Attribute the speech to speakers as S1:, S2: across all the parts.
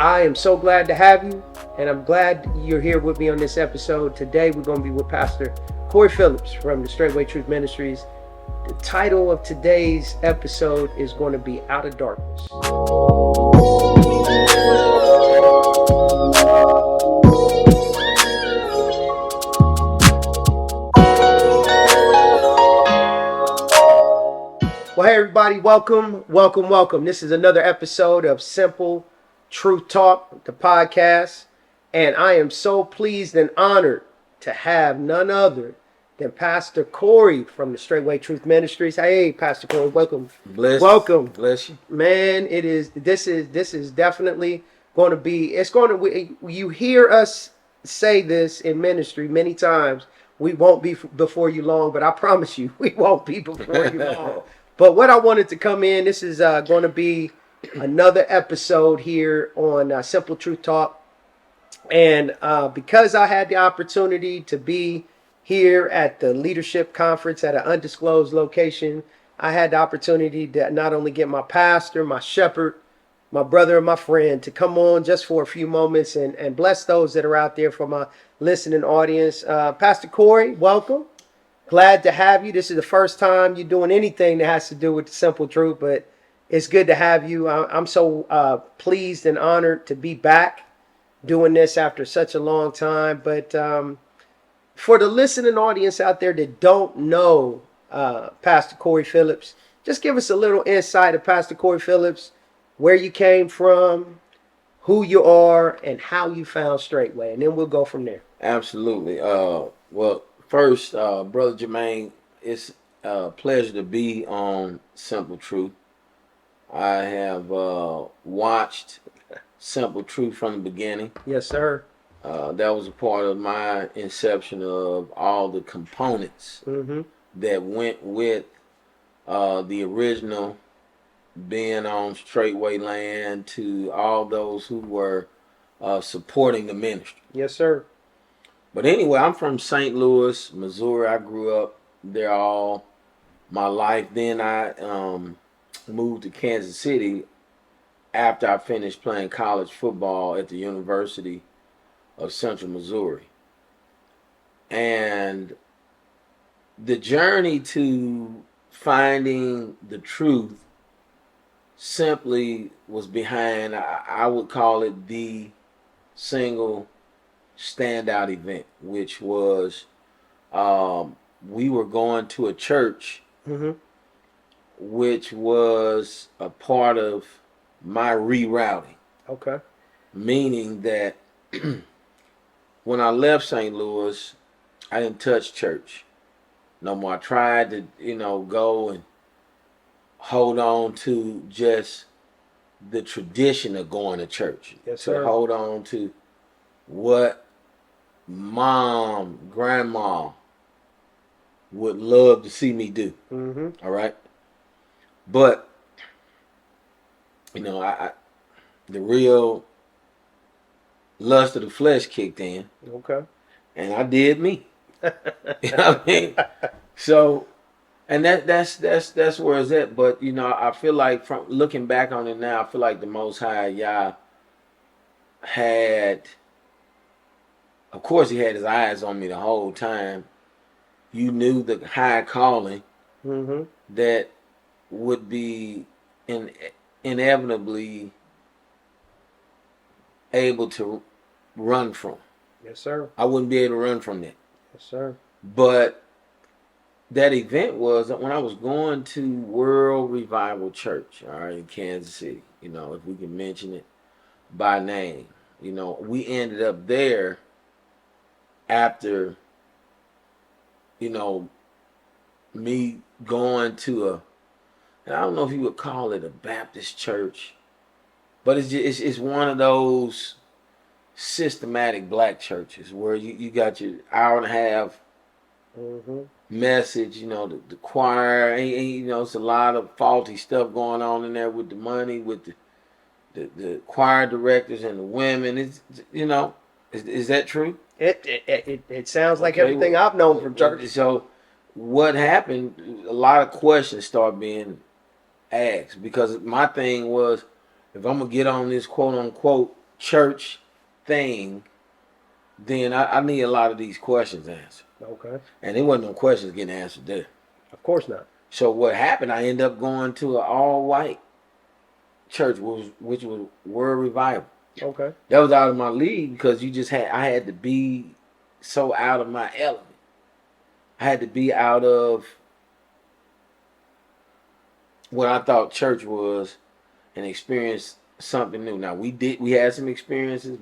S1: I am so glad to have you, and I'm glad you're here with me on this episode. Today, we're going to be with Pastor Corey Phillips from the Straightway Truth Ministries. The title of today's episode is going to be Out of Darkness. Well, hey, everybody, welcome. This is another episode of Simple Truth Talk, the podcast. And I am so pleased and honored to have none other than Pastor Corey from the Straightway Truth Ministries. Hey, Pastor Corey, welcome. Welcome.
S2: Bless you.
S1: Man, this is definitely going to be, you hear us say this in ministry many times. We won't be before you long, but I promise you, we won't be before you long. But what I wanted to come in, this is going to be another episode here on Simple Truth Talk. And because I had the opportunity to be here at the leadership conference at an undisclosed location, I had the opportunity to not only get my pastor, my shepherd, my brother, and my friend to come on just for a few moments and bless those that are out there for my listening audience. Pastor Corey, welcome. Glad to have you. This is the first time you're doing anything that has to do with the simple truth, but it's good to have you. I'm so pleased and honored to be back doing this after such a long time. But for the listening audience out there that don't know Pastor Corey Phillips, just give us a little insight of Pastor Corey Phillips, where you came from, who you are, and how you found Straightway, and then we'll go from there.
S2: Absolutely. Well, first, Brother Jermaine, it's a pleasure to be on Simple Truth. I have watched Simple Truth from the beginning.
S1: Yes, sir.
S2: That was a part of my inception of all the components that went with the original being on Straightway land to all those who were supporting the ministry.
S1: Yes, sir.
S2: But anyway, I'm from St. Louis, Missouri. I grew up there all my life. Then I moved to Kansas City after I finished playing college football at the University of Central Missouri. And the journey to finding the truth simply was behind, I would call it the single standout event, which was we were going to a church which was a part of my rerouting.
S1: Okay.
S2: Meaning that when I left St. Louis, I didn't touch church no more. I tried to, go and hold on to just the tradition of going to church.
S1: Yes, sir.
S2: To hold on to what mom, grandma would love to see me do. All right. But, I the real lust of the flesh kicked in.
S1: Okay.
S2: And I did me. You know what I mean? So, and that's where it's at. But, I feel like from looking back on it now, I feel like the Most High Yah had, of course, he had his eyes on me the whole time. You knew the high calling that would be inevitably able to run from.
S1: Yes, sir.
S2: I wouldn't be able to run from that.
S1: Yes, sir.
S2: But that event was when I was going to World Revival Church, all right, in Kansas City. If we can mention it by name. We ended up there after, me going to and I don't know if you would call it a Baptist church, but it's one of those systematic black churches where you got your hour and a half message, the choir, and it's a lot of faulty stuff going on in there with the money, with the choir directors and the women. It's is that true?
S1: It sounds like everything I've known from church.
S2: So what happened, a lot of questions start being asked, because my thing was, if I'm gonna get on this quote unquote church thing, then I need a lot of these questions answered.
S1: Okay.
S2: And there wasn't no questions getting answered there.
S1: Of course not.
S2: So what happened? I ended up going to an all white church, which was Word Revival.
S1: Okay.
S2: That was out of my league because I had to be so out of my element. I had to be out of what I thought church was and experience something new. Now we had some experiences.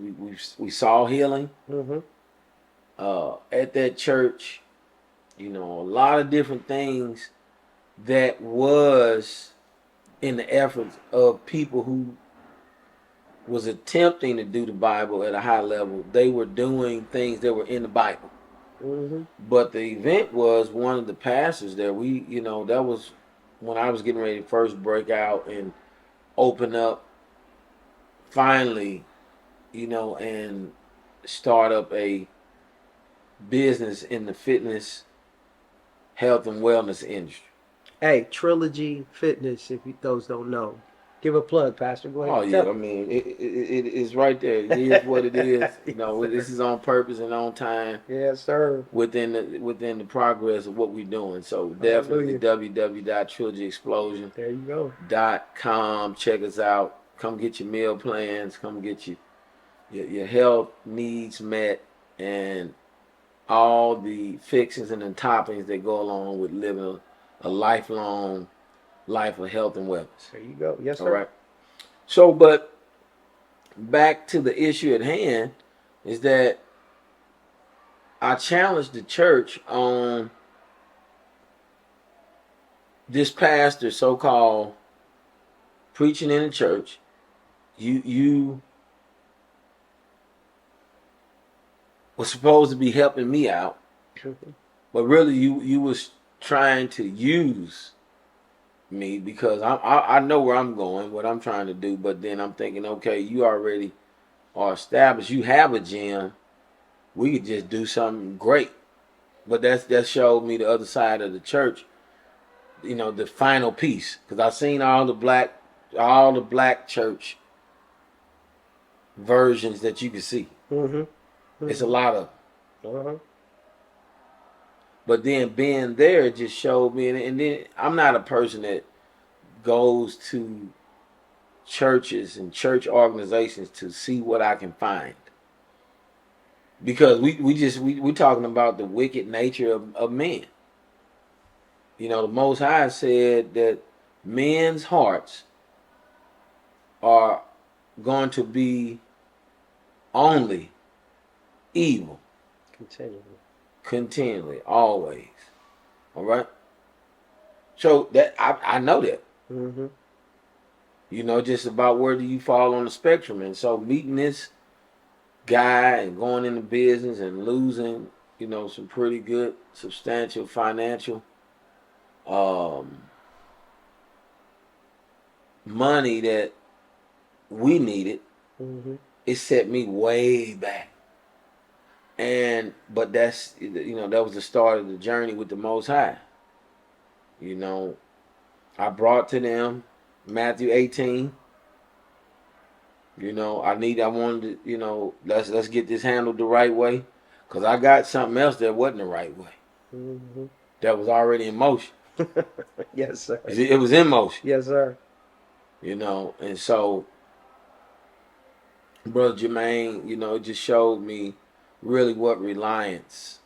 S2: We saw healing
S1: Mm-hmm.
S2: at that church. You know, a lot of different things that was in the efforts of people who was attempting to do the Bible at a high level. They were doing things that were in the Bible.
S1: Mm-hmm.
S2: But the event was one of the pastors there. That was when I was getting ready to first break out and open up finally, and start up a business in the fitness, health, and wellness industry.
S1: Hey, Trilogy Fitness. If those don't know, give a plug, Pastor. Go ahead.
S2: Oh yeah, I mean it is right there. It is what it is.
S1: Yes,
S2: This is on purpose and on time
S1: yes, sir.
S2: within the progress of what we're doing. So definitely
S1: Hallelujah. There you go.
S2: www.trilogyexplosion.com. Check us out. Come get your meal plans. Come get your health needs met and all the fixings and the toppings that go along with living a lifelong life of health and wellness.
S1: There you go. Yes,
S2: All
S1: sir.
S2: right. So, but back to the issue at hand is that I challenged the church on this pastor, so-called preaching in the church. You was supposed to be helping me out, but really you was trying to use me because I know where I'm going, what I'm trying to do. But then I'm thinking, okay, you already are established. You have a gym. We could just do something great. But that showed me the other side of the church. The final piece, because I've seen all the black church versions that you can see.
S1: Mm-hmm. Mm-hmm.
S2: It's a lot of.
S1: Uh-huh.
S2: But then being there just showed me, and then I'm not a person that goes to churches and church organizations to see what I can find. Because we talking about the wicked nature of men. The Most High said that men's hearts are going to be only evil continually, always. All right. So that I know that.
S1: Mm-hmm.
S2: Just about where do you fall on the spectrum, and so meeting this guy and going into business and losing, some pretty good, substantial financial money that we needed,
S1: Mm-hmm.
S2: it set me way back. But that was the start of the journey with the Most High. I brought to them Matthew 18. I wanted to, let's get this handled the right way, because I got something else that wasn't the right way.
S1: Mm-hmm.
S2: That was already in motion.
S1: Yes, sir.
S2: It was in motion.
S1: Yes, sir.
S2: And so Brother Jermaine, it just showed me really what reliance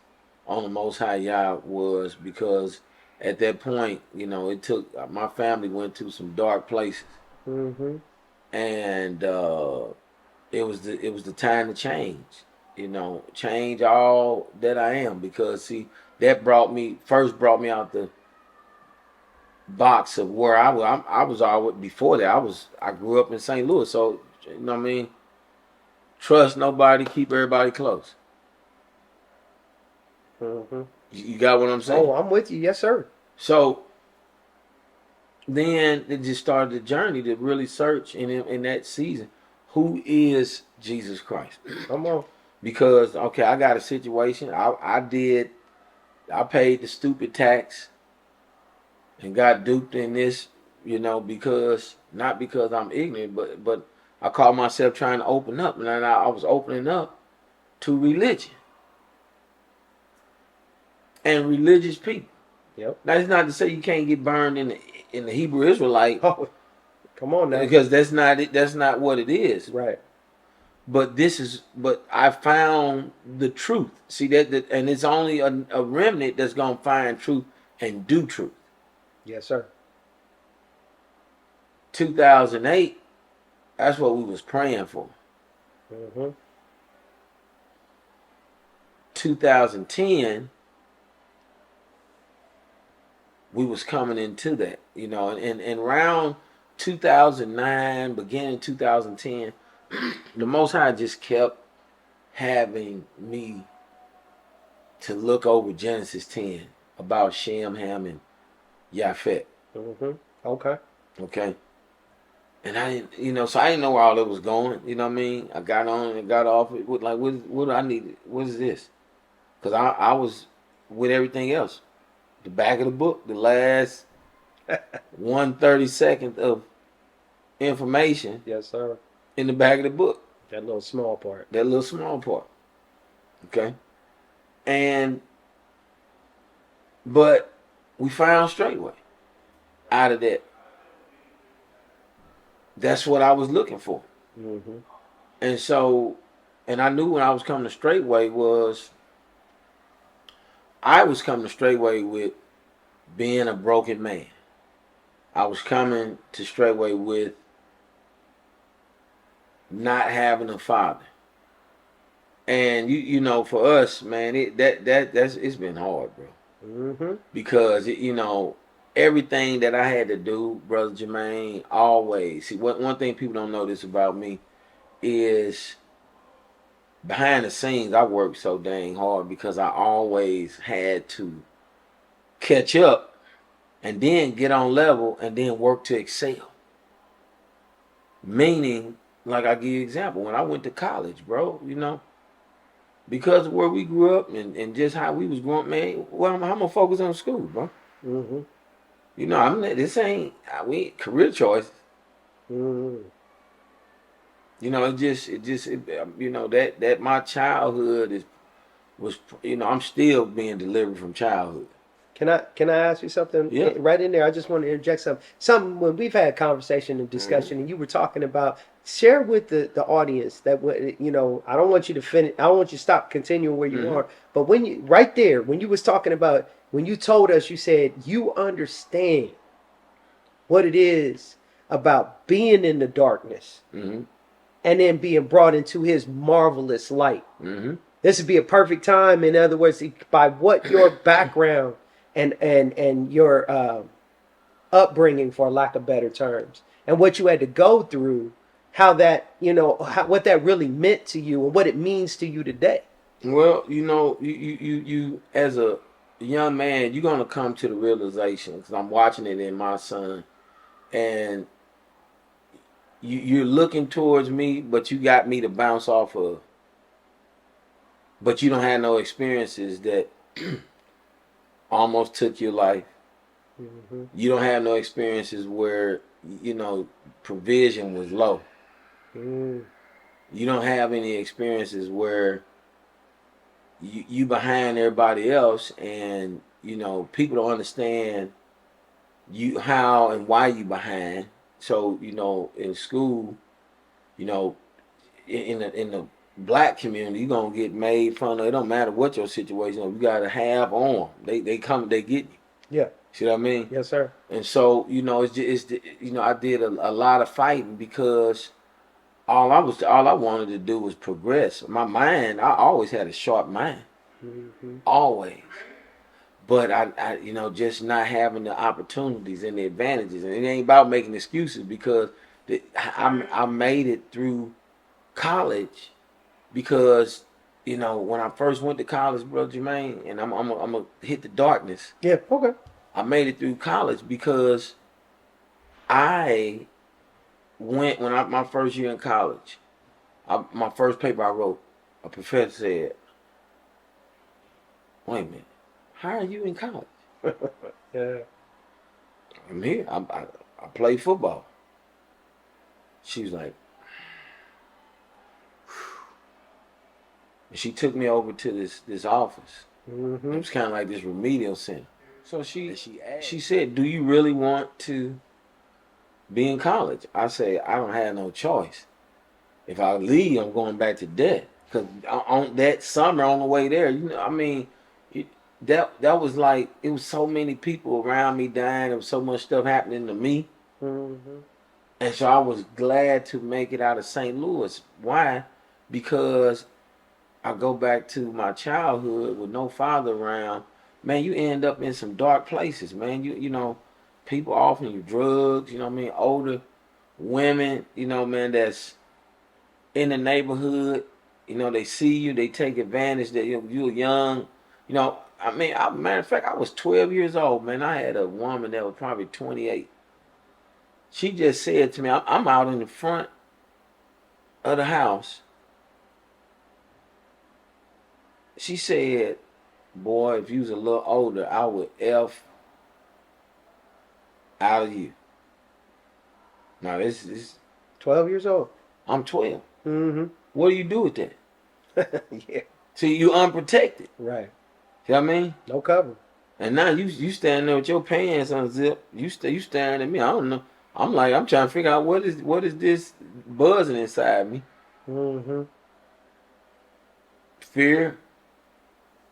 S2: on the Most High Yah was, because at that point, it took my family went to some dark places,
S1: Mm-hmm.
S2: and it was the time to change, change all that I am, because see that brought me out the box of where I was. I was always before that. I grew up in St. Louis, so you know what I mean. Trust nobody, keep everybody close.
S1: Mm-hmm.
S2: You got what I'm saying?
S1: Oh, I'm with you. Yes, sir.
S2: So then it just started the journey to really search in that season, who is Jesus Christ?
S1: Come on.
S2: Because okay, I got a situation. I paid the stupid tax and got duped in this, because not because I'm ignorant, but I caught myself trying to open up, and I was opening up to religion and religious people.
S1: Yep.
S2: That's not to say you can't get burned in the Hebrew Israelite,
S1: Oh, come on now.
S2: because that's not it. That's not what it is.
S1: Right.
S2: But I found the truth. See that and it's only a remnant that's gonna find truth and do truth.
S1: Yes, sir.
S2: 2008, that's what we was praying for.
S1: Mm-hmm.
S2: 2010, we was coming into that, and around 2009, beginning 2010, the Most High just kept having me to look over Genesis 10 about Shem, Ham, and Yafet.
S1: Mm-hmm. Okay.
S2: Okay. And I didn't, so I didn't know where all that was going. You know what I mean? I got on and got off. Like, what do I need? What is this? Because I was with everything else. The back of the book, the last 1/32 of information
S1: Yes, sir.
S2: in the back of the book.
S1: That little small part.
S2: That little small part. Okay. And, but we found straightway out of that. That's what I was looking for.
S1: Mm-hmm.
S2: And so, and I knew when I was coming to straightway I was coming to straightway with being a broken man. I was coming to straightway with not having a father. And for us, man, it's been hard, bro.
S1: Mm-hmm.
S2: Because everything that I had to do, brother Jermaine, always. See, one thing people don't know this about me is behind the scenes, I worked so dang hard because I always had to catch up and then get on level and then work to excel. Meaning, like I give you an example, when I went to college, bro, because of where we grew up and just how we was growing, man, well, I'm gonna focus on school, bro.
S1: Mm-hmm.
S2: This ain't we career choice.
S1: Mm-hmm.
S2: That my childhood I'm still being delivered from childhood.
S1: Can I ask you something?
S2: Yeah.
S1: Right in there? I just want to interject something when we've had conversation and discussion,
S2: Mm-hmm.
S1: and you were talking about share with the audience that I don't want you to finish. I don't want you to stop continuing where you
S2: Mm-hmm.
S1: are. But when you right there when you was talking about when you told us, you said you understand what it is about being in the darkness
S2: Mm-hmm.
S1: and then being brought into His marvelous light.
S2: Mm-hmm.
S1: This would be a perfect time. In other words, by what your background and your upbringing, for lack of better terms, and what you had to go through, how that what that really meant to you and what it means to you today.
S2: Well, you as a young man, you're gonna come to the realization because I'm watching it in my son, and you're looking towards me, but you got me to bounce off of, but you don't have no experiences that almost took your life.
S1: Mm-hmm.
S2: You don't have no experiences where provision was low.
S1: Mm.
S2: You don't have any experiences where you behind everybody else, and people don't understand you how and why you behind. So in school, you know in the black community, you're gonna get made fun of. It don't matter what your situation is. You gotta have on. They come, they get you.
S1: Yeah.
S2: See what I mean?
S1: Yes, sir.
S2: And so I did a lot of fighting because all I wanted to do was progress. My mind, I always had a sharp mind,
S1: Mm-hmm.
S2: always. But I just not having the opportunities and the advantages, and it ain't about making excuses because I made it through college because when I first went to college, brother Jermaine, and I'm gonna hit the darkness.
S1: Yeah. Okay.
S2: I made it through college because I went my first year in college. My first paper I wrote, a professor said, "Wait a minute, how are you in college?"
S1: Yeah.
S2: I'm here. I play football. She was like, And she took me over to this office. It
S1: Mm-hmm.
S2: was kind of like this remedial center. So she said, "Do you really want to be in college?" I said, "I don't have no choice. If I leave, I'm going back to debt. Cause on that summer on the way there, I mean, it, that was like it was so many people around me dying. There was so much stuff happening to me,
S1: Mm-hmm.
S2: and so I was glad to make it out of St. Louis. Why? Because I go back to my childhood with no father around. Man, you end up in some dark places, man. People offering you drugs. You know what I mean? Older women. Man, that's in the neighborhood. They see you, they take advantage that you're young. Matter of fact, I was 12 years old, man. I had a woman that was probably 28. She just said to me, I'm out in the front of the house. She said, "Boy, if you was a little older, I would F out of you." Now, this
S1: 12 years old.
S2: I'm 12.
S1: Mm-hmm.
S2: What do you do with that?
S1: Yeah.
S2: See, you unprotected.
S1: Right.
S2: See what I mean?
S1: No cover.
S2: And now you standing there with your pants unzipped. You staring at me. I don't know. I'm trying to figure out what is this buzzing inside me.
S1: Mm-hmm.
S2: Fear,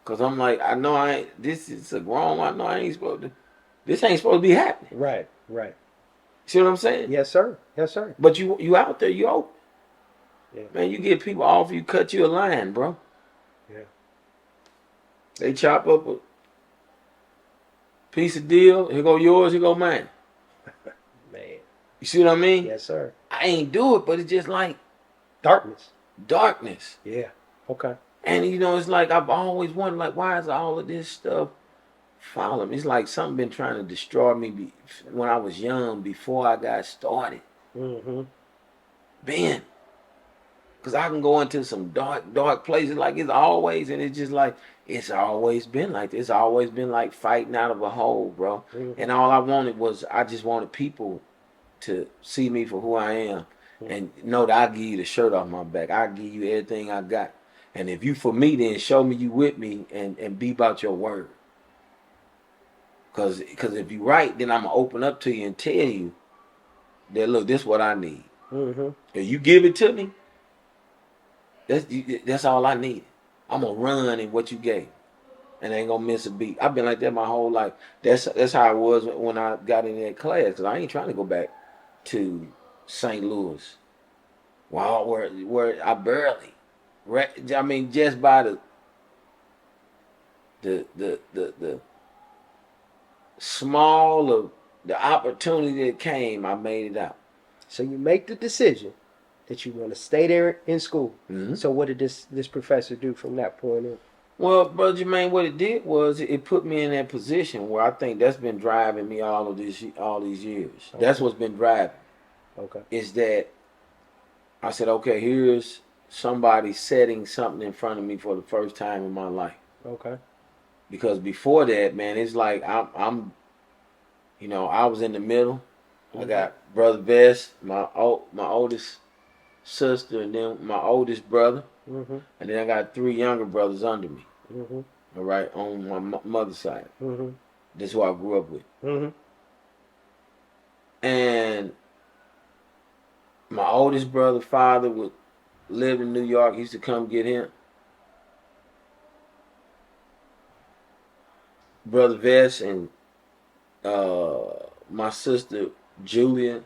S2: cause I'm like I know I ain't. This is a grown. I know I ain't supposed to. This ain't supposed to be happening.
S1: Right. Right.
S2: See what I'm saying?
S1: Yes, sir. Yes, sir.
S2: But you out there, you open.
S1: Yeah.
S2: Man, you get people off you, cut you a line, bro.
S1: Yeah.
S2: They chop up a piece of deal. Here go yours. Here go mine.
S1: Man.
S2: You see what I mean?
S1: Yes, sir.
S2: I ain't do it, but it's just like
S1: Darkness.
S2: darkness.
S1: Yeah. Okay.
S2: And it's like I've always wondered, like, why is all of this stuff following me? It's like something been trying to destroy me when I was young, before I got started.
S1: Mm-hmm.
S2: Man, because I can go into some dark, dark places like it's always, and it's just like it's always been like this. It's always been like fighting out of a hole, bro.
S1: Mm-hmm.
S2: And all I wanted was, I just wanted people to see me for who I am, and know that I give you the shirt off my back. I give you everything I got. And if you for me, then show me you with me, and be about your word. Cause if you right, then I'm gonna open up to you and tell you that, look, this is what I need.
S1: Mm-hmm.
S2: If you give it to me, that's all I need. I'm gonna run in what you gave, and I ain't gonna miss a beat. I've been like that my whole life. That's how I was when I got in that class. Cause I ain't trying to go back to St. Louis, where I barely, I mean, just by the small of the opportunity that came, I made it out.
S1: So you make the decision that you want to stay there in school.
S2: Mm-hmm.
S1: So what did this professor do from that point on?
S2: Well, Brother Jermaine, what it did was it put me in that position where I think that's been driving me all these years.
S1: Okay.
S2: That's what's been driving.
S1: Okay.
S2: Is that I said, okay, here's somebody setting something in front of me for the first time in my life.
S1: Okay.
S2: Because before that, man, it's like I'm I was in the middle.
S1: Mm-hmm.
S2: I got Brother Vest, my oldest sister, and then my oldest brother,
S1: Mm-hmm.
S2: and then I got 3 younger brothers under me.
S1: Mm-hmm.
S2: All right, on my mother's side.
S1: Mm-hmm.
S2: That's who I grew up with.
S1: Mm-hmm.
S2: And my oldest brother, father, would live in New York. He used to come get him. Brother Vest and my sister Julia,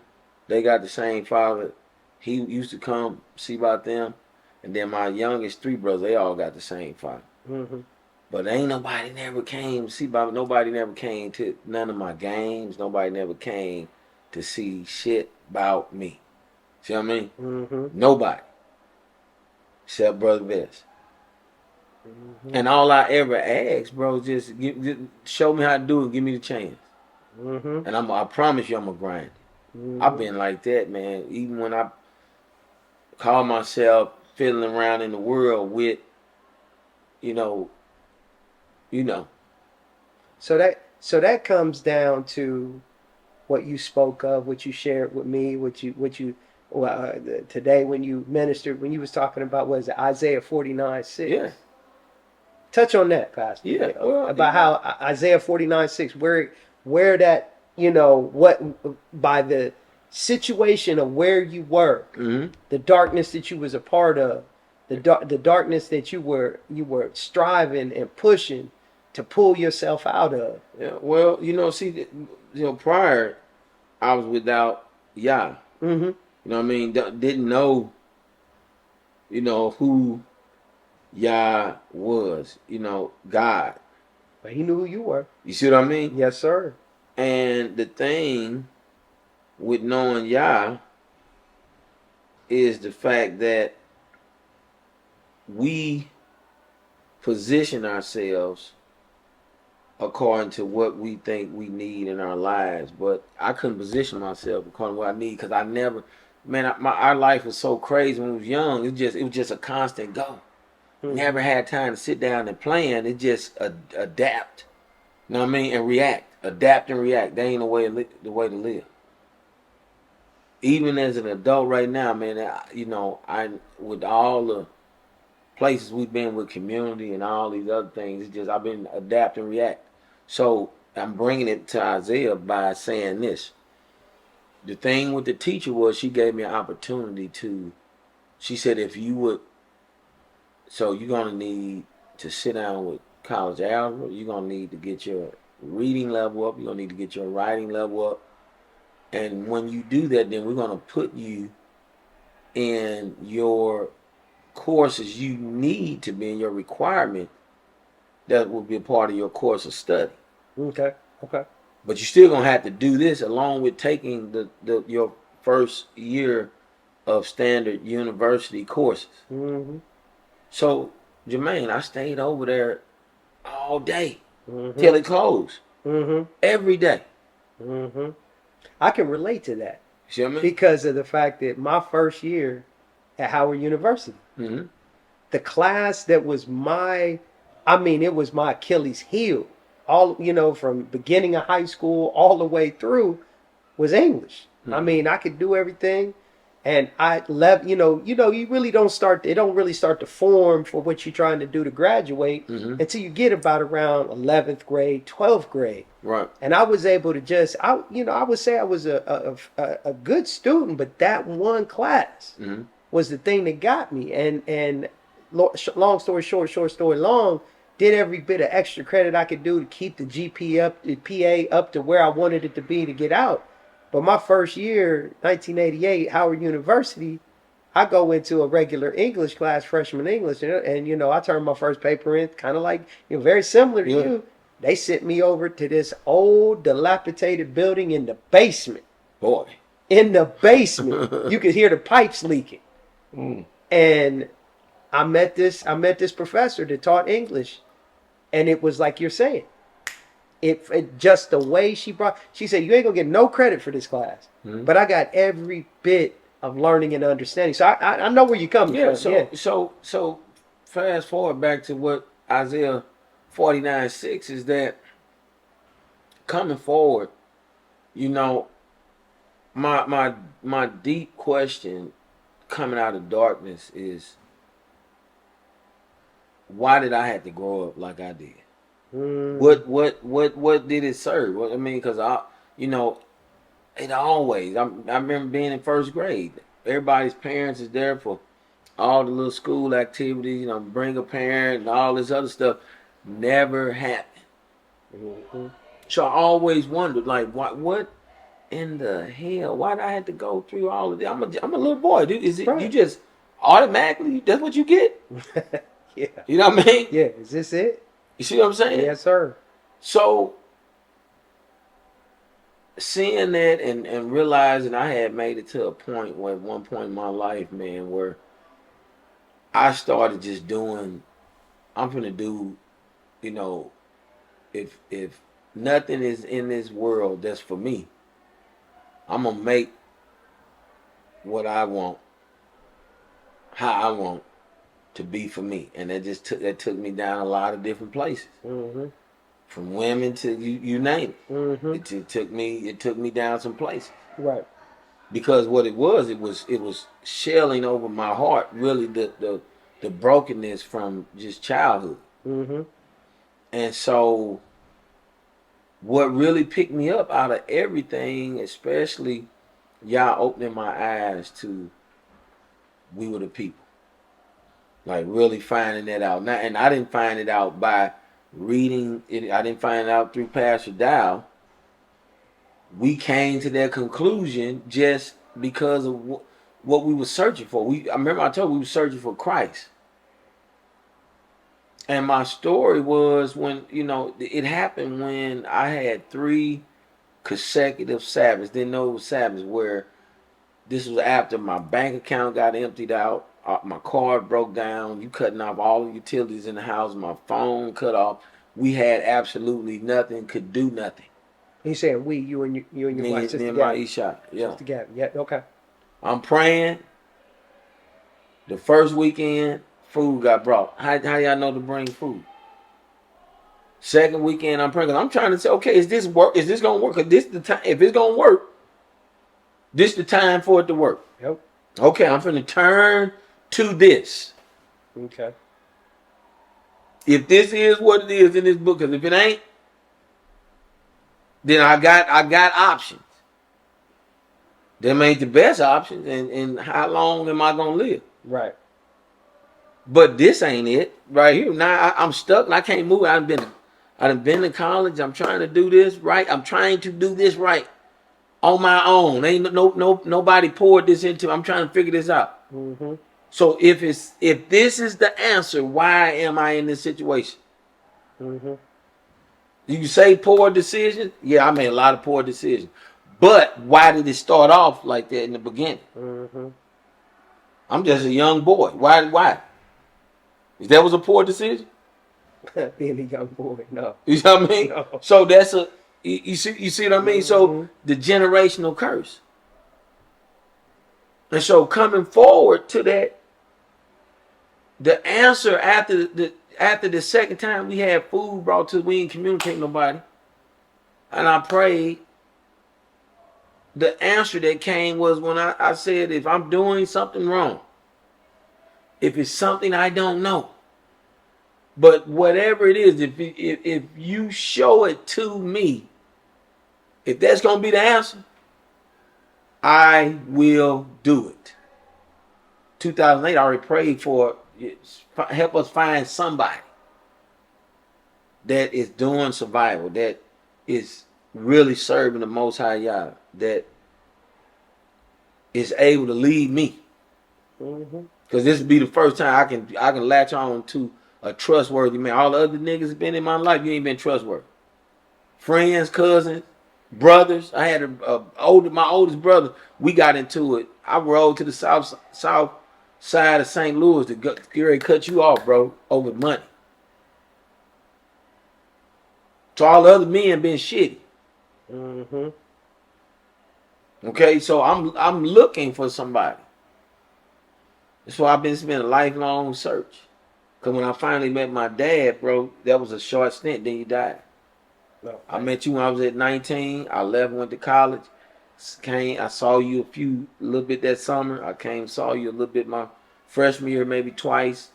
S2: they got the same father. He used to come see about them. And then my youngest 3 brothers, they all got the same father.
S1: Mm-hmm.
S2: But ain't nobody never came see about me. Nobody never came to none of my games. Nobody never came to see shit about me. See what I mean?
S1: Mm-hmm.
S2: Nobody. Except Brother Vest.
S1: Mm-hmm.
S2: And all I ever asked, bro, just show me how to do it. Give me the chance.
S1: Mm-hmm.
S2: And I promise you I'm going to grind it.
S1: Mm-hmm.
S2: I've been like that, man. Even when I call myself fiddling around in the world with, you know.
S1: So that comes down to what you spoke of, what you shared with me, what you Well, today when you ministered, when you was talking about, was it Isaiah 49:6?
S2: Yeah,
S1: Touch on that, Pastor.
S2: yeah. Well,
S1: About how Isaiah 49:6, where that, what, by the situation of where you were,
S2: mm-hmm.
S1: the darkness that you was a part of, the darkness that you were striving and pushing to pull yourself out of.
S2: Yeah. Well, see, prior I was without Yah.
S1: Mm-hmm.
S2: You know what I mean? Didn't know, who Yah was. God.
S1: But he knew who you were.
S2: You see what I mean?
S1: Yes, sir.
S2: And the thing with knowing Yah is the fact that we position ourselves according to what we think we need in our lives. But I couldn't position myself according to what I need because I never, man, our life was so crazy when we was young. It was just a constant go.
S1: Mm-hmm.
S2: Never had time to sit down and plan. It just adapt. You know what I mean? And react. Adapt and react. That ain't the way to live. Even as an adult right now, man, I with all the places we've been with community and all these other things, it's just I've been adapt and react. So I'm bringing it to Isaiah by saying this. The thing with the teacher was she gave me an opportunity to. She said if you would, so you're gonna need to sit down with college algebra. You're gonna need to get your reading level up. You're gonna need to get your writing level up. And when you do that, then we're gonna put you in your courses you need to be in your requirement that will be a part of your course of study.
S1: Okay. Okay.
S2: But you're still gonna have to do this along with taking your first year of standard university courses.
S1: Mm-hmm.
S2: So Jermaine, I stayed over there all day
S1: Mm-hmm.
S2: till it closed.
S1: Mm-hmm.
S2: Every day.
S1: Mm-hmm. I can relate to that
S2: See what I mean?
S1: because of the fact that my first year at Howard University,
S2: Mm-hmm.
S1: the class that was it was my Achilles heel. All, from beginning of high school all the way through was English.
S2: Mm-hmm.
S1: I could do everything. And I left, you really don't start, it don't really start to form for what you're trying to do to graduate
S2: Mm-hmm.
S1: until you get about around 11th grade, 12th grade.
S2: Right.
S1: And I was able to I would say I was a good student, but that one class
S2: Mm-hmm.
S1: was the thing that got me. And long story short story long, did every bit of extra credit I could do to keep the GP up, the PA up to where I wanted it to be to get out. But my first year, 1988, Howard University, I go into a regular English class, freshman English, and I turned my first paper in, kind of like, very similar to you. They sent me over to this old, dilapidated building in the basement.
S2: Boy.
S1: In the basement, you could hear the pipes leaking.
S2: Mm.
S1: And I met this professor that taught English, and it was like you're saying. It just the way she said, you ain't gonna get no credit for this class, but I got every bit of learning and understanding. So I know where you're coming from.
S2: So fast forward back to what Isaiah 49:6 is that coming forward, my deep question coming out of darkness is why did I have to grow up like I did? What did it serve? I mean, because it always. I remember being in first grade. Everybody's parents is there for all the little school activities. Bring a parent and all this other stuff. Never happened.
S1: Mm-hmm.
S2: So I always wondered, like, what in the hell? Why did I have to go through all of this? I'm a little boy, dude. Is it
S1: Right.
S2: you just automatically? That's what you get?
S1: Yeah.
S2: You know what I mean?
S1: Yeah. Is this it?
S2: You see what I'm saying?
S1: Yes, sir.
S2: So seeing that and realizing I had made it to a point where at one point in my life, man, where I started just doing, I'm gonna do, if nothing is in this world that's for me, I'm gonna make what I want, how I want to be for me, and that took me down a lot of different places.
S1: Mm-hmm.
S2: From women to you name it.
S1: Mm-hmm.
S2: It took me down some places.
S1: Right.
S2: because what it was shelling over my heart, really the brokenness from just childhood.
S1: Mm-hmm.
S2: And so what really picked me up out of everything, especially y'all opening my eyes to we were the people. Like really finding that out. Now, and I didn't find it out by reading it. I didn't find it out through Pastor Dow. We came to that conclusion just because of what we were searching for. I remember I told you we were searching for Christ. And my story was when, it happened when I had 3 consecutive Sabbaths. Didn't know it was Sabbaths, where this was after my bank account got emptied out, my card broke down, you cutting off all the utilities in the house, my phone cut off. We had absolutely nothing, could do nothing.
S1: He's saying we, you and your wife,
S2: Me
S1: Sister
S2: and my
S1: Gabby.
S2: Isha, yeah.
S1: Sister Gabby. Yeah. Okay.
S2: I'm praying. The first weekend, food got brought. How y'all know to bring food? Second weekend, I'm praying. I'm trying to say, okay, is this work? Is this gonna work? Cause this the time. If it's gonna work, this the time for it to work.
S1: Yep.
S2: Okay, I'm finna turn to this.
S1: Okay.
S2: If this is what it is in this book, because if it ain't, then I got options. Them ain't the best options, and how long am I gonna live?
S1: Right.
S2: But this ain't it right here. Now I'm stuck and I can't move. I've been to college. I'm trying to do this right. I'm trying to do this right on my own. Ain't nobody poured this into. I'm trying to figure this out.
S1: Mm-hmm.
S2: So if this is the answer, why am I in this situation?
S1: Mm-hmm.
S2: You say poor decisions. Yeah, I made a lot of poor decisions. But why did it start off like that in the beginning?
S1: Mm-hmm.
S2: I'm just a young boy. Why? If that was a poor decision?
S1: Being a young boy, no.
S2: You know what I mean?
S1: No.
S2: So that's you see what I mean? So
S1: Mm-hmm.
S2: the generational curse. And so coming forward to that, the answer after the second time we had food brought to us, we didn't communicate with nobody. And I prayed. The answer that came was when I said, if I'm doing something wrong, if it's something I don't know, but whatever it is, if you show it to me, if that's gonna be the answer, I will do it. 2008, I already prayed for help us find somebody that is doing survival, that is really serving the Most High Yah, that is able to lead me.
S1: Mm-hmm.
S2: Because this will be the first time I can latch on to a trustworthy man. All the other niggas have been in my life, you ain't been trustworthy. Friends, cousins, brothers. I had my oldest brother. We got into it. I rode to the south side of St. Louis to get ready to cut you off, bro, over money. So all the other men been shitty.
S1: Mm-hmm.
S2: Okay, so I'm looking for somebody. That's why I've been spending a lifelong search. Cause when I finally met my dad, bro, that was a short stint. Then he died.
S1: No.
S2: I met you when I was at 19. I left, went to college. I saw you a little bit that summer. I saw you a little bit my freshman year, maybe twice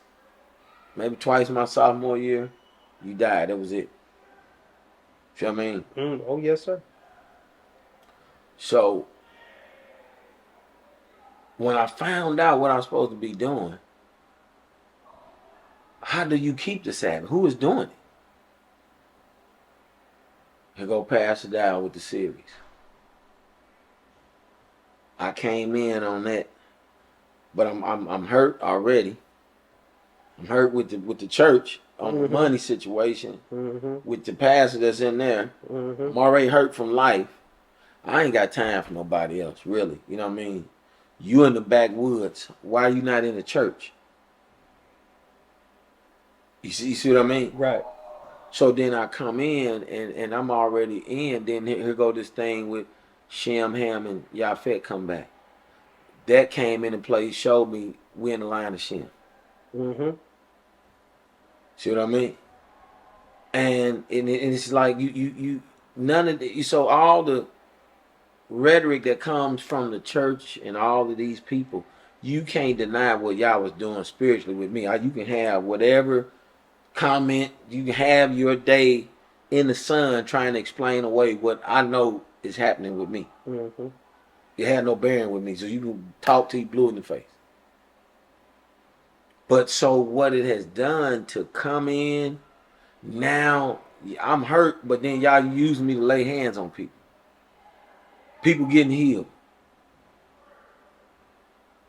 S2: my sophomore year. You died. That was it. You know what I mean?
S1: Oh yes, sir.
S2: So when I found out what I was supposed to be doing, how do you keep the Sabbath? Who is doing it? Here go Pastor Dow with the series. I came in on that, but I'm hurt already. I'm hurt with the church on the money situation, with the pastor that's in there. I'm already hurt from life. I ain't got time for nobody else, really. You know what I mean? You in the backwoods. Why are you not in the church? You see what I mean?
S1: Right.
S2: So then I come in and I'm already in. Then here go this thing with Shem, Ham, and Yafet come back. That came into play, showed me we in the line of Shem.
S1: Mm-hmm.
S2: See what I mean? And it's like you none of the so all the rhetoric that comes from the church and all of these people, you can't deny what y'all was doing spiritually with me. You can have whatever comment, you can have your day in the sun trying to explain away what I know is happening with me.
S1: Mm-hmm.
S2: It had no bearing with me, so you can talk till you blue in the face. But so what it has done to come in, now I'm hurt, but then y'all using me to lay hands on people. People getting healed.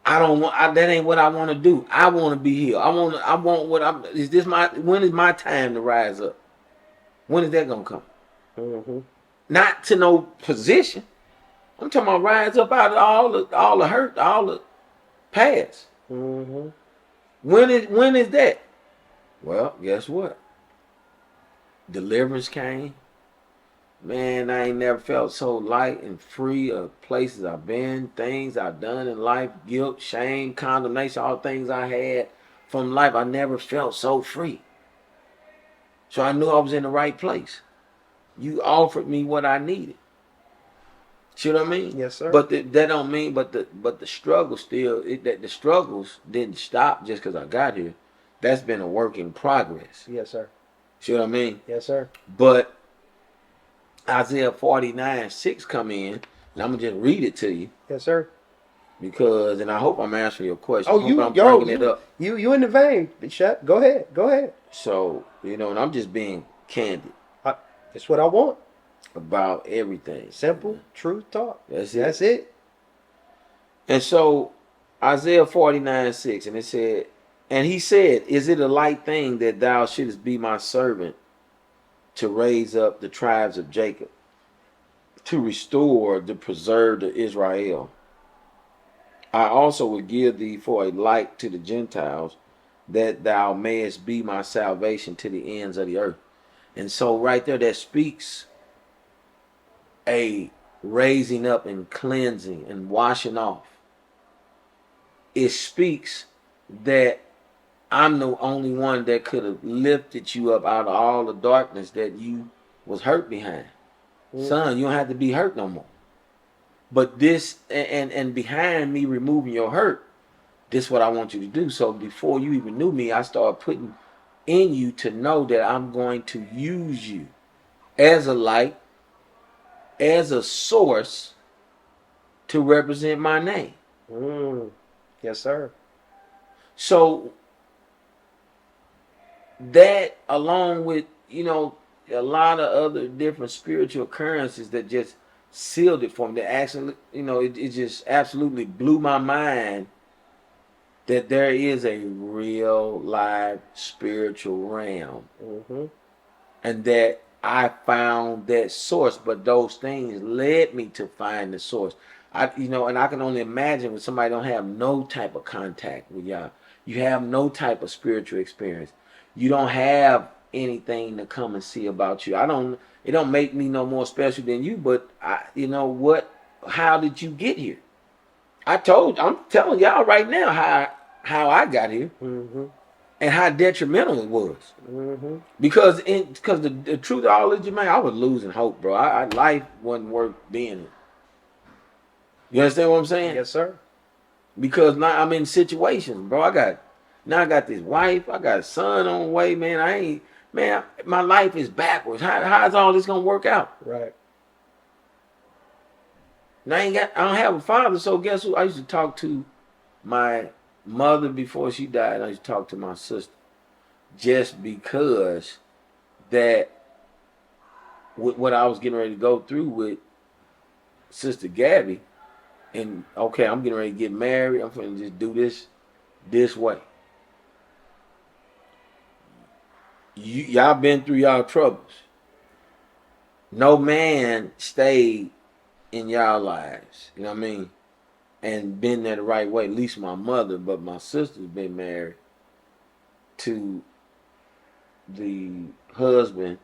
S2: I don't want. That ain't what I want to do. I want to be healed. I want what I'm. Is this my? When is my time to rise up? When is that gonna come?
S1: Mm-hmm.
S2: Not to no position. I'm talking about rise up out of all the hurt, all the past.
S1: Mm-hmm.
S2: When is that? Well, guess what? Deliverance came. Man, I ain't never felt so light and free of places I've been, things I've done in life, guilt, shame, condemnation, all things I had from life. I never felt so free. So I knew I was in the right place. You offered me what I needed. See what I mean?
S1: Yes, sir.
S2: But that don't mean, but the struggle still, that the struggles didn't stop just because I got here. That's been a work in progress.
S1: Yes, sir.
S2: See what I mean?
S1: Yes, sir.
S2: But Isaiah 49:6 come in, and I'm gonna just read it to you
S1: Yes, sir.
S2: because, and I hope I'm answering your question.
S1: Oh,
S2: I hope
S1: you,
S2: I'm
S1: yo,
S2: bringing it up.
S1: you in the vein. Shut. Go ahead. Go ahead.
S2: So and I'm just being candid
S1: That's what I want.
S2: about everything.
S1: Simple, truth talk.
S2: That's it.
S1: That's it.
S2: And so Isaiah 49:6, and it said, and he said, "Is it a light thing that thou shouldest be my servant to raise up the tribes of Jacob, to restore the preserved of Israel? I also will give thee for a light to the Gentiles, that thou mayest be my salvation to the ends of the earth." And so right there, that speaks a raising up and cleansing and washing off. It speaks that I'm the only one that could have lifted you up out of all the darkness that you was hurt behind. Son, you don't have to be hurt no more. But this and behind me removing your hurt, this is what I want you to do. So before you even knew me, I started putting in you to know that I'm going to use you as a light, as a source to represent my name.
S1: Yes, sir.
S2: So that, along with a lot of other different spiritual occurrences that just sealed it for me, that actually it just absolutely blew my mind that there is a real live spiritual realm.
S1: Mm-hmm.
S2: And that I found that source, but those things led me to find the source. And I can only imagine when somebody don't have no type of contact with y'all. You have no type of spiritual experience. You don't have anything to come and see about you. It don't make me no more special than you, but how did you get here? I'm telling y'all right now how I got here.
S1: Mm-hmm.
S2: And how detrimental it was.
S1: Mm-hmm.
S2: Because the truth of all is, man, I was losing hope, bro. Life wasn't worth being in. You understand what I'm saying?
S1: Yes, sir.
S2: Because now I'm in situations, bro. I got this wife, I got a son on the way, man. My life is backwards. How's all this gonna work out?
S1: Right.
S2: And I don't have a father, so guess who? I used to talk to my mother before she died. I used to talk to my sister. Just because that what I was getting ready to go through with Sister Gabby, and okay, I'm getting ready to get married. I'm going to just do this way. Y'all been through y'all troubles. No man stayed in y'all lives. You know what I mean? And been there the right way. At least my mother, but my sister's been married to the husband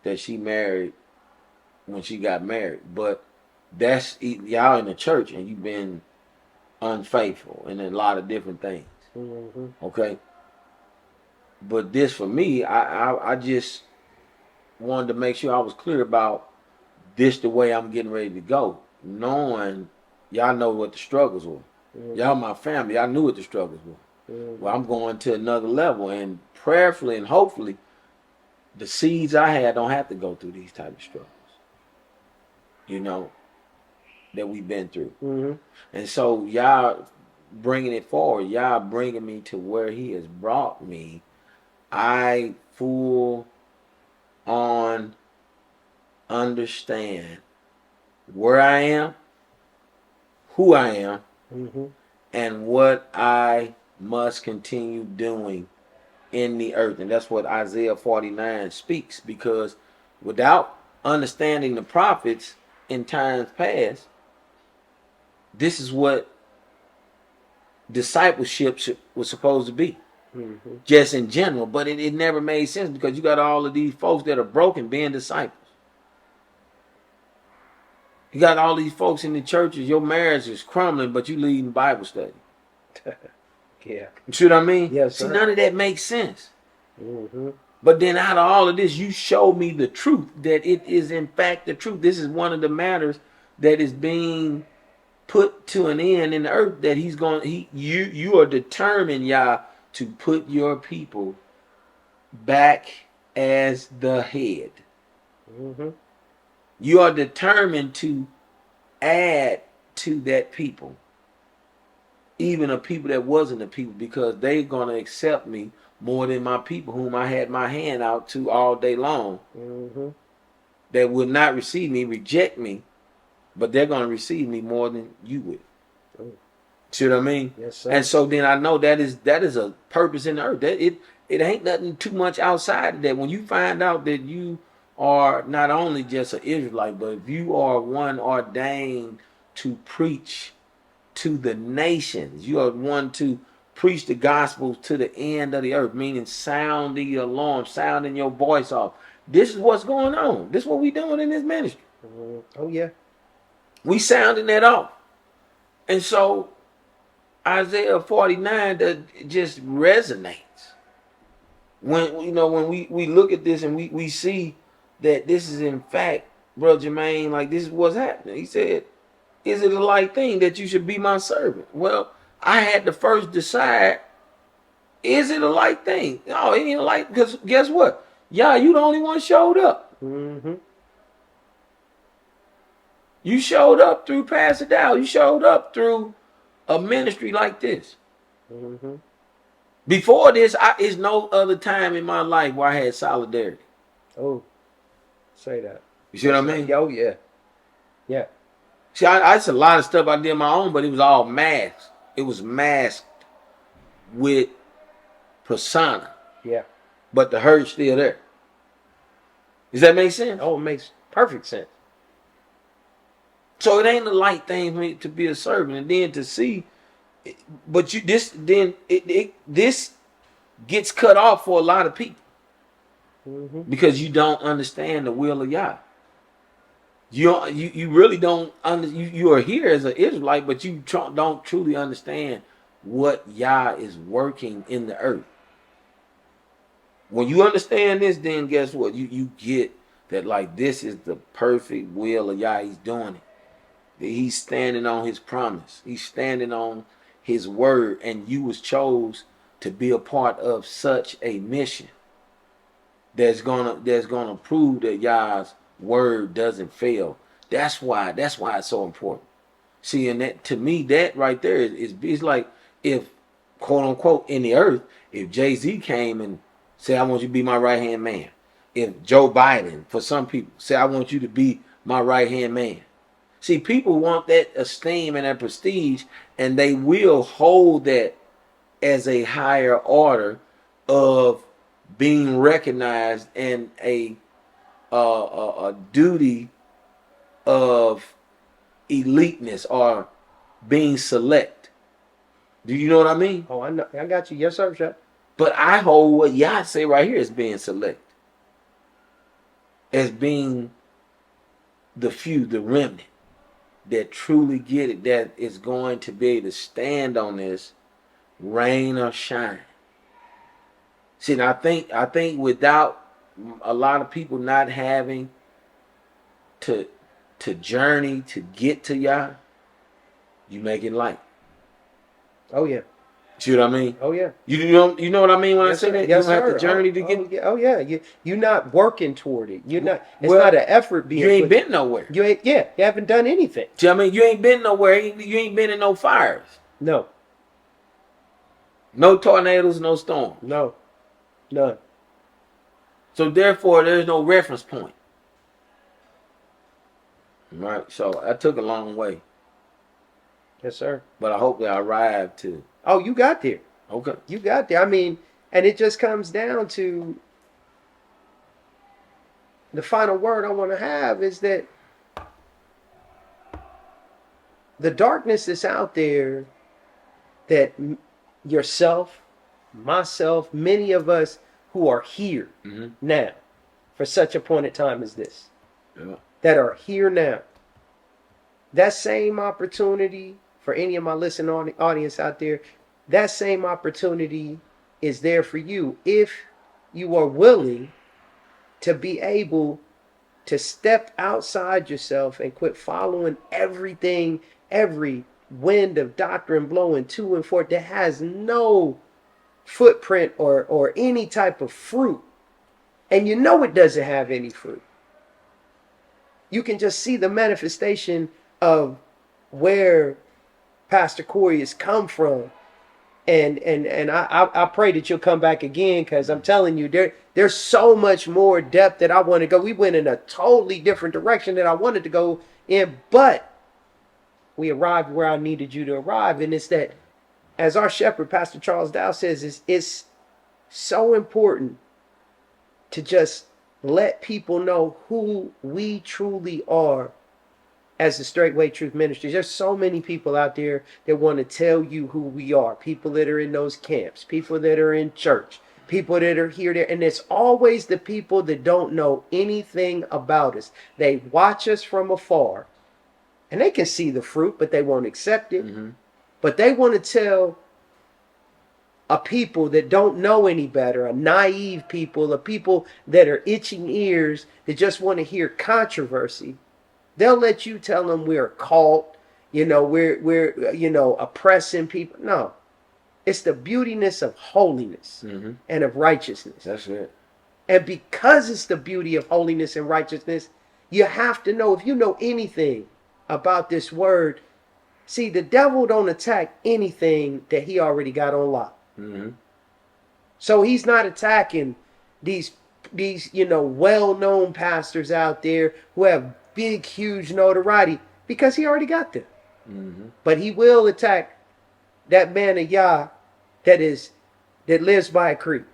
S2: that she married when she got married. But that's y'all in the church and you've been unfaithful in a lot of different things.
S1: Mm-hmm.
S2: Okay. But this for me, I just wanted to make sure I was clear about this the way I'm getting ready to go. knowing y'all know what the struggles were. Y'all my family. I knew what the struggles were. Well, I'm going to another level, and prayerfully and hopefully, the seeds I had don't have to go through these type of struggles. You know that we've been through, and so y'all bringing it forward. Y'all bringing me to where He has brought me. I full on understand where I am, who I am, and what I must continue doing in the earth. And that's what Isaiah 49 speaks, because without understanding the prophets in times past, this is what discipleship was supposed to be. Just in general, but it never made sense, because you got all of these folks that are broken being disciples. You got all these folks in the churches, your marriage is crumbling, but you leading Bible study.
S1: Yeah.
S2: You see what I mean?
S1: Yes, sir.
S2: See, none of that makes sense. But then out of all of this, you show me the truth, that it is in fact the truth. This is one of the matters that is being put to an end in the earth, that He's going, you are determined, Yah, to put your people back as the head. You are determined to add to that people, even a people that wasn't a people, because they're going to accept me more than my people whom I had my hand out to all day long. That would not receive me, reject me, but they're going to receive me more than you would. See what I mean?
S1: Yes, sir.
S2: And so then I know that is a purpose in the earth. That it ain't nothing too much outside of that. When you find out that you are not only just an Israelite, but if you are one ordained to preach to the nations, you are one to preach the gospel to the end of the earth, meaning sound the alarm, sounding your voice off. This is what's going on. This is what we doing in this ministry.
S1: Oh yeah.
S2: We sounding that off. And so Isaiah 49 that just resonates. When we look at this and we see that this is in fact, Brother Jermaine, like this is what's happening. He said, is it a light thing that you should be my servant? Well, I had to first decide, is it a light thing? No, it ain't a light, because guess what? Yeah, you the only one showed up. You showed up through Pastor Dow. You showed up through a ministry like this. Before this, is no other time in my life where I had solidarity.
S1: Oh, say that.
S2: You see what I mean?
S1: Oh yeah. Yeah.
S2: See, I a lot of stuff I did on my own, but it was all masked. It was masked with persona.
S1: Yeah.
S2: But the hurt's still there. Does that make sense?
S1: Oh, it makes perfect sense.
S2: So it ain't a light thing for me to be a servant, and then to see, but this gets cut off for a lot of people because you don't understand the will of Yah. You really don't you are here as an Israelite, but you don't truly understand what Yah is working in the earth. When you understand this, then guess what? You get that, like, this is the perfect will of Yah. He's doing it. He's standing on His promise. He's standing on His word, and you was chose to be a part of such a mission that's gonna prove that Yah's word doesn't fail. That's why it's so important. See, and that, to me, that right there is like, if, quote unquote, in the earth, if Jay-Z came and said, I want you to be my right hand man. If Joe Biden, for some people, say, I want you to be my right hand man. See, people want that esteem and that prestige, and they will hold that as a higher order of being recognized, and a duty of eliteness, or being select. Do you know what I mean?
S1: Oh, I know. I got you. Yes, sir, Chef.
S2: But I hold what Yah say right here as being select, as being the few, the remnant that truly get it, that is going to be able to stand on this, rain or shine. See, and I think without a lot of people not having to to journey to get to Yah, you make it light.
S1: Oh yeah.
S2: See what I mean?
S1: Oh yeah.
S2: You know what I mean when
S1: Yes,
S2: I say
S1: sir.
S2: that?
S1: Yes,
S2: you don't have to
S1: sir.
S2: journey to
S1: Oh
S2: get.
S1: yeah. Oh yeah. You're not working toward it. You're not. It's
S2: Well,
S1: not an effort being.
S2: you ain't
S1: put.
S2: been nowhere.
S1: You ain't. Yeah. You haven't done anything.
S2: See what I mean? You ain't been nowhere. You ain't been in no fires,
S1: No.
S2: no tornadoes, no storms.
S1: No. None.
S2: So therefore, there's no reference point. Right. So I took a long way,
S1: Yes, sir.
S2: but I hope that I arrived to.
S1: Oh, you got there.
S2: Okay.
S1: You got there. I mean, and it just comes down to the final word I want to have is that the darkness that's out there that yourself, myself, many of us who are here now for such a point in time as this, that are here now, that same opportunity for any of my listening audience out there, that same opportunity is there for you if you are willing to be able to step outside yourself and quit following everything, every wind of doctrine blowing to and forth that has no footprint or any type of fruit. And you know it doesn't have any fruit. You can just see the manifestation of where Pastor Corey has come from. And I pray that you'll come back again, because I'm telling you, there's so much more depth that I want to go. We went in a totally different direction that I wanted to go in, but we arrived where I needed you to arrive. And it's that, as our shepherd, Pastor Charles Dow, says, it's so important to just let people know who we truly are as the Straightway Truth Ministries. There's so many people out there that want to tell you who we are. People that are in those camps, people that are in church, people that are here, there. And it's always the people that don't know anything about us. They watch us from afar and they can see the fruit, but they won't accept it. But they want to tell a people that don't know any better, a naive people, a people that are itching ears that just want to hear controversy. They'll let you tell them we're a cult, we're oppressing people. No, it's the beautiness of holiness and of righteousness.
S2: That's it.
S1: And because it's the beauty of holiness and righteousness, you have to know, if you know anything about this word, see, the devil don't attack anything that he already got on lock. So he's not attacking these well-known pastors out there who have big, huge notoriety, because he already got them. But he will attack that man of Yah that lives by a creek,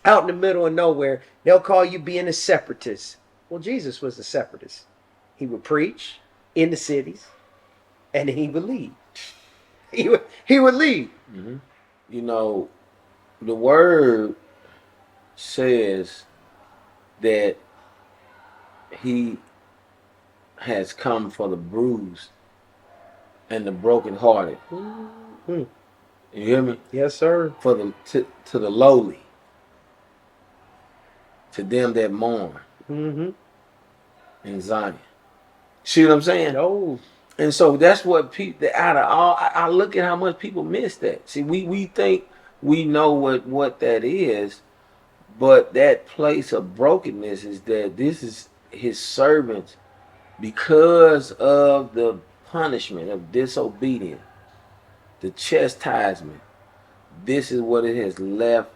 S1: out in the middle of nowhere. They'll call you being a separatist. Well, Jesus was a separatist. He would preach in the cities, and then he would leave. He would leave.
S2: You know, the word says that he has come for the bruised and the brokenhearted. You hear me?
S1: Yes, sir.
S2: For to the lowly, to them that mourn in Zion. See what I'm saying?
S1: No.
S2: And so that's what people, out of all, I look at how much people miss that. See, we think we know what that is, but that place of brokenness is that this is his servants, because of the punishment of disobedience, the chastisement. This is what it has left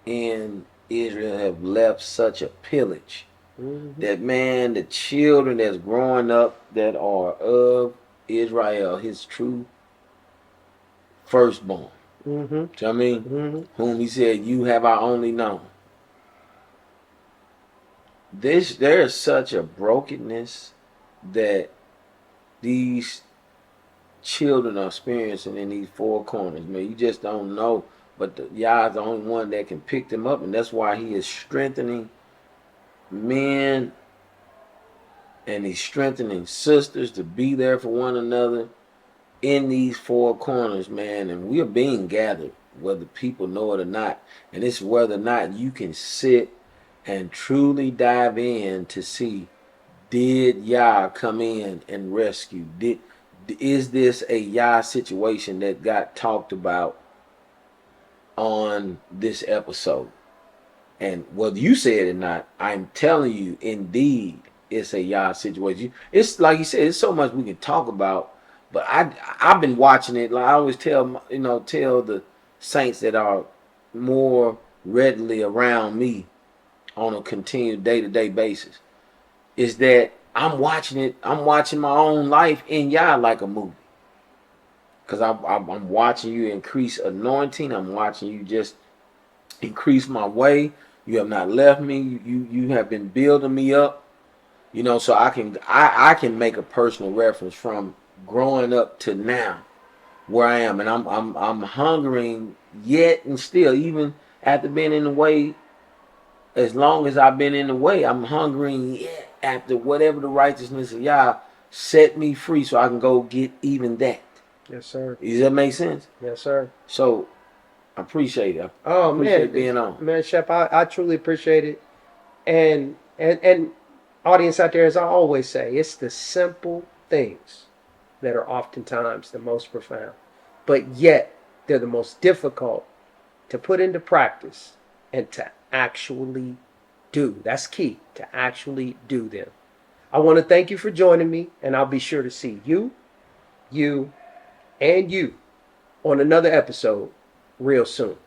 S2: in Israel, have left such a pillage. That man, the children that's growing up that are of Israel, his true firstborn. Do you know what I mean? Whom he said, you have I only known. There is such a brokenness that these children are experiencing in these four corners, man. You just don't know. But Yah is the only one that can pick them up, and that's why he is strengthening men and he's strengthening sisters to be there for one another in these four corners, man. And we are being gathered, whether people know it or not. And it's whether or not you can sit and truly dive in to see, Did Yah come in and rescue? Is this a Yah situation that got talked about on this episode? And whether you said it or not, I'm telling you, indeed, it's a Yah situation. It's like you said, it's so much we can talk about. But I've been watching it. Like I always tell the saints that are more readily around me on a continued day to day basis, is that I'm watching it. I'm watching my own life in Yah like a movie. Because I'm watching you increase anointing. I'm watching you just increase my way. You have not left me. You have been building me up. So I can make a personal reference from growing up to now where I am, and I'm hungering yet and still, even after being in the way as long as I've been in the way, I'm hungering yet after whatever the righteousness of Yah set me free, so I can go get even that.
S1: Yes, sir.
S2: Does that make sense?
S1: Yes, sir.
S2: So I appreciate it. I
S1: Oh
S2: appreciate
S1: man,
S2: being on.
S1: man, Shep, I truly appreciate it. And audience out there, as I always say, it's the simple things that are oftentimes the most profound, but yet they're the most difficult to put into practice and to actually do. That's key, to actually do them. I want to thank you for joining me, and I'll be sure to see you, and you on another episode real soon.